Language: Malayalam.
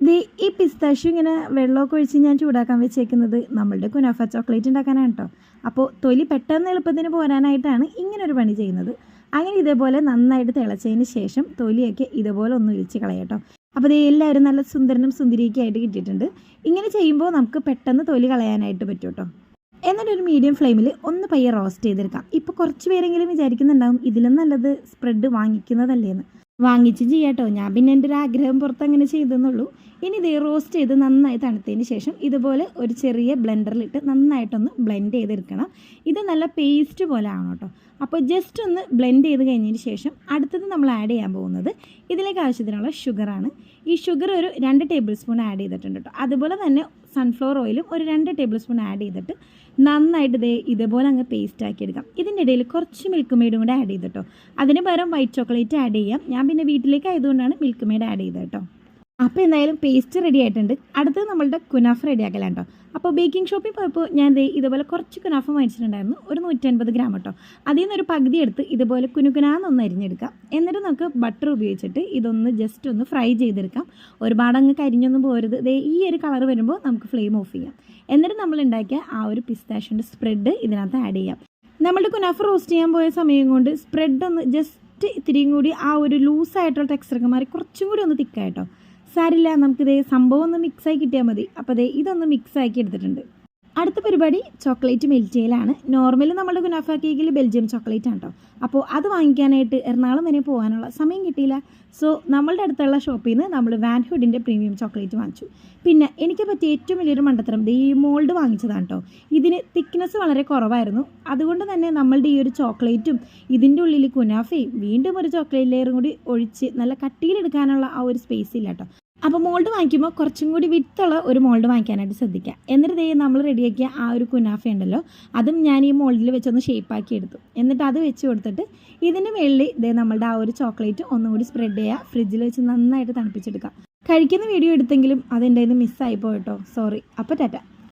ദേ ഈ പിസ്താഷ്യൂ ഇങ്ങനെ വെള്ളമൊക്കെ ഒഴിച്ച് ഞാൻ ചൂടാക്കാൻ വെച്ചേക്കുന്നത് നമ്മളുടെ കുനാഫ ചോക്ലേറ്റ് ഉണ്ടാക്കാനാണ് കേട്ടോ. അപ്പോൾ തൊലി പെട്ടെന്ന് എളുപ്പത്തിന് പോരാനായിട്ടാണ് ഇങ്ങനൊരു പണി ചെയ്യുന്നത്. അങ്ങനെ ഇതേപോലെ നന്നായിട്ട് തിളച്ചതിന് ശേഷം തൊലിയൊക്കെ ഇതുപോലെ ഒന്ന് ഒഴിച്ച് കളയാം കേട്ടോ. അപ്പോൾ ദേ എല്ലാവരും നല്ല സുന്ദരനും സുന്ദരിയൊക്കെ ആയിട്ട് കിട്ടിയിട്ടുണ്ട്. ഇങ്ങനെ ചെയ്യുമ്പോൾ നമുക്ക് പെട്ടെന്ന് തൊലി കളയാനായിട്ട് പറ്റും കേട്ടോ. എന്നിട്ടൊരു മീഡിയം ഫ്ലെയിമിൽ ഒന്ന് പയ്യെ റോസ്റ്റ് ചെയ്തെടുക്കാം. ഇപ്പോൾ കുറച്ച് പേരെങ്കിലും വിചാരിക്കുന്നുണ്ടാവും ഇതിലും നല്ലത് സ്പ്രെഡ് വാങ്ങിക്കുന്നതല്ലേന്ന്. വാങ്ങിച്ച് ചെയ്യാട്ടോ, ഞാൻ പിന്നെ എൻ്റെ ഒരു ആഗ്രഹം പുറത്ത് അങ്ങനെ ചെയ്തെന്നുള്ളൂ. ഇനി ഇത് റോസ്റ്റ് ചെയ്ത് നന്നായി തണുത്തതിന് ശേഷം ഇതുപോലെ ഒരു ചെറിയ ബ്ലെൻഡറിലിട്ട് നന്നായിട്ടൊന്ന് ബ്ലെൻഡ് ചെയ്തെടുക്കണം. ഇത് നല്ല പേസ്റ്റ് പോലെ ആവണം കേട്ടോ. അപ്പോൾ ജസ്റ്റ് ഒന്ന് ബ്ലെൻഡ് ചെയ്ത് കഴിഞ്ഞതിന് ശേഷം അടുത്തത് നമ്മൾ ആഡ് ചെയ്യാൻ പോകുന്നത് ഇതിലേക്ക് ആവശ്യത്തിനുള്ള ഷുഗറാണ്. ഈ ഷുഗർ ഒരു 2 ടേബിൾ സ്പൂൺ ആഡ് ചെയ്തിട്ടുണ്ട് കേട്ടോ. അതുപോലെ തന്നെ സൺഫ്ലവർ ഓയിലും ഒരു 2 ടേബിൾ സ്പൂൺ ആഡ് ചെയ്തിട്ട് നന്നായിട്ട് ഇതേപോലെ അങ്ങ് പേസ്റ്റ് ആക്കി എടുക്കാം. ഇതിൻ്റെ ഇടയിൽ കുറച്ച് മിൽക്ക് മെയ്ഡും കൂടെ ആഡ് ചെയ്തിട്ടോ. അതിന് പകരം വൈറ്റ് ചോക്ലേറ്റ് ആഡ് ചെയ്യാം. ഞാൻ പിന്നെ വീട്ടിലേക്ക് ആയതുകൊണ്ടാണ് മിൽക്ക് മെയ്ഡ് ആഡ് ചെയ്തത് കേട്ടോ. അപ്പോൾ എന്തായാലും പേസ്റ്റ് റെഡി ആയിട്ടുണ്ട്. അടുത്തത് നമ്മളുടെ കുനാഫ റെഡിയാക്കലാണ് കേട്ടോ. അപ്പോൾ ബേക്കിംഗ് ഷോപ്പിൽ പോയപ്പോൾ ഞാൻ ഇതുപോലെ കുറച്ച് കുനാഫ മേടിച്ചിട്ടുണ്ടായിരുന്നു, ഒരു 150 ഗ്രാം കേട്ടോ. അതിൽ നിന്നൊരു പകുതി എടുത്ത് ഇതുപോലെ കുനുകുനാന്നൊന്ന് അരിഞ്ഞെടുക്കാം. എന്നിട്ട് നമുക്ക് ബട്ടർ ഉപയോഗിച്ചിട്ട് ഇതൊന്ന് ജസ്റ്റ് ഒന്ന് ഫ്രൈ ചെയ്തെടുക്കാം. ഒരുപാട് അങ്ങ് കരിഞ്ഞൊന്നും പോരുത്. ഈ ഒരു കളർ വരുമ്പോൾ നമുക്ക് ഫ്ലെയിം ഓഫ് ചെയ്യാം. എന്നിട്ട് നമ്മൾ ഉണ്ടാക്കിയ ആ ഒരു പിസ്താഷ്യോൻ്റെ സ്പ്രെഡ് ഇതിനകത്ത് ആഡ് ചെയ്യാം. നമ്മളുടെ കുനാഫ റോസ്റ്റ് ചെയ്യാൻ പോയ സമയം കൊണ്ട് സ്പ്രെഡ് ഒന്ന് ജസ്റ്റ് ഇത്തിരിയും കൂടി ആ ഒരു ലൂസായിട്ടുള്ള ടെക്സ്ചറൊക്കെ മാറി കുറച്ചും കൂടി ഒന്ന് തിക്കായിട്ടോ. സാരില്ല, നമുക്കിതേ സംഭവം ഒന്ന് മിക്സായി കിട്ടിയാൽ മതി. അപ്പോൾ ഇതൊന്ന് മിക്സാക്കി എടുത്തിട്ടുണ്ട്. അടുത്ത പരിപാടി ചോക്ലേറ്റ് മെൽറ്റ് ചെയ്യലാണ്. നോർമലി നമ്മുടെ കുനാഫ കേക്കിൽ ബെൽജിയം ചോക്ലേറ്റ് ആണ് കേട്ടോ. അപ്പോൾ അത് വാങ്ങിക്കാനായിട്ട് എറണാകുളം വരെ പോകാനുള്ള സമയം കിട്ടിയില്ല. സോ നമ്മളുടെ അടുത്തുള്ള ഷോപ്പിൽ നിന്ന് നമ്മൾ വാൻ ഹുഡിൻ്റെ പ്രീമിയം ചോക്ലേറ്റ് വാങ്ങിച്ചു. പിന്നെ എനിക്ക് പറ്റിയ ഏറ്റവും വലിയൊരു മണ്ടത്തരം ഈ മോൾഡ് വാങ്ങിച്ചതാണ് കേട്ടോ. ഇതിന് തിക്നെസ് വളരെ കുറവായിരുന്നു. അതുകൊണ്ട് തന്നെ നമ്മളുടെ ഈ ഒരു ചോക്ലേറ്റും ഇതിൻ്റെ ഉള്ളിൽ കുനാഫയും വീണ്ടും ഒരു ചോക്ലേറ്റ് ലെയറും കൂടി ഒഴിച്ച് നല്ല കട്ടിയിലെടുക്കാനുള്ള ആ ഒരു സ്പേസ് ഇല്ല കേട്ടോ. അപ്പോൾ മോൾഡ് വാങ്ങിക്കുമ്പോൾ കുറച്ചും കൂടി വിട്ടുള്ള ഒരു മോൾഡ് വാങ്ങിക്കാനായിട്ട് ശ്രദ്ധിക്കുക. എന്നിട്ട് നമ്മൾ റെഡിയാക്കിയ ആ ഒരു കുനാഫ ഉണ്ടല്ലോ, അതും ഞാൻ ഈ മോൾഡിൽ വെച്ചൊന്ന് ഷേപ്പാക്കി എടുത്തു. എന്നിട്ട് അത് വെച്ച് കൊടുത്തിട്ട് ഇതിൻ്റെ മുകളിൽ നമ്മളുടെ ആ ഒരു ചോക്ലേറ്റ് ഒന്നും കൂടി സ്പ്രെഡ് ചെയ്യുക. ഫ്രിഡ്ജിൽ വെച്ച് നന്നായിട്ട് തണുപ്പിച്ചെടുക്കുക. കഴിക്കുന്ന വീഡിയോ എടുത്തെങ്കിലും അതെൻ്റെ കയ്യിൽ നിന്ന് മിസ്സായി പോയിട്ടോ, സോറി. അപ്പോൾ ടാറ്റ.